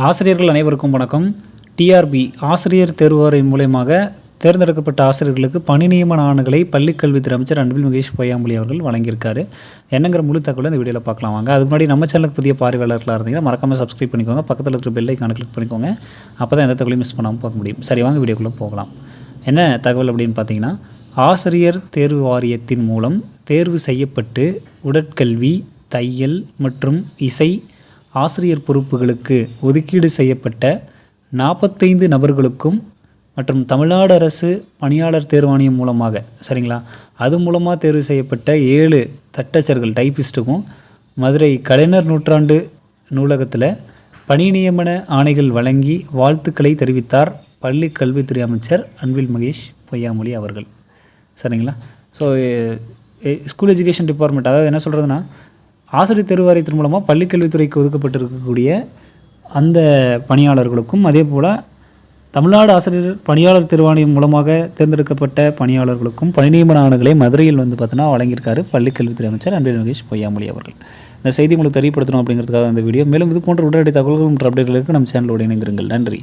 ஆசிரியர்கள் அனைவருக்கும் வணக்கம். டிஆர்பி ஆசிரியர் தேர்வு வாரியம் மூலமாக தேர்ந்தெடுக்கப்பட்ட ஆசிரியர்களுக்கு பணி நியமன ஆணைகளை பள்ளிக்கல்வித்துறை அமைச்சர் அன்பில் மகேஷ் பொய்யாமொழி அவர்கள் வழங்கியிருக்காரு. என்னங்கிற முழு தகவலை இந்த வீடியோவில் பார்க்கலாம் வாங்க. அதுக்கு முன்னாடி நம்ம சேனலுக்கு புதிய பார்வையாளர்களாக இருந்தீங்கன்னா மறக்காமல் சப்ஸ்கிரைப் பண்ணிக்கோங்க. பக்கத்தில் இருக்கிற பெல் ஐக்கானை கிளிக் பண்ணிக்கோங்க. அப்போ தான் எந்த தகவலையும் மிஸ் பண்ணாமல் பார்க்க முடியும். சரி, வாங்க வீடியோக்குள்ளே போகலாம். என்ன தகவல் அப்படின்னு பார்த்தீங்கன்னா, ஆசிரியர் தேர்வு வாரியத்தின் மூலம் தேர்வு செய்யப்பட்டு உடற்கல்வி, தையல் மற்றும் இசை ஆசிரியர் பொறுப்புகளுக்கு ஒதுக்கீடு செய்யப்பட்ட 45 நபர்களுக்கும் மற்றும் தமிழ்நாடு அரசு பணியாளர் தேர்வாணையம் மூலமாக சரிங்களா, அது மூலமாக தேர்வு செய்யப்பட்ட 7 தட்டச்சர்கள் டைப்பிஸ்ட்டுக்கும் மதுரை கலைஞர் நூற்றாண்டு நூலகத்தில் பணி நியமன ஆணைகள் வழங்கி வாழ்த்துக்களை தெரிவித்தார் பள்ளி கல்வித்துறை அமைச்சர் அன்பில் மகேஷ் பொய்யாமொழி அவர்கள். சரிங்களா. ஸோ ஸ்கூல் எஜுகேஷன் டிபார்ட்மெண்ட் அதாவது என்ன சொல்கிறதுனா, ஆசிரியர் தேர்வு வாரியத்தின் மூலமாக பள்ளிக்கல்வித்துறைக்கு ஒதுக்கப்பட்டிருக்கக்கூடிய அந்த பணியாளர்களுக்கும் அதே போல் தமிழ்நாடு ஆசிரியர் பணியாளர் தேர்வாணையம் மூலமாக தேர்ந்தெடுக்கப்பட்ட பணியாளர்களுக்கும் பணி நியமன ஆணைகளை மதுரையில் பார்த்தோன்னா வழங்கியிருக்காரு பள்ளிக்கல்வித்துறை அமைச்சர் அன்பில் மகேஷ் பொய்யாமொழி அவர்கள். இந்த செய்தி உங்களுக்கு தெரியப்படுத்தணும் அப்படிங்கிறதுக்காக இந்த வீடியோ. மேலும் இது போன்ற உடனடி தகவல்கள் மற்றும் அப்டேட்களுக்கு நம்ம சேனலோடு இணைந்திருங்கள். நன்றி.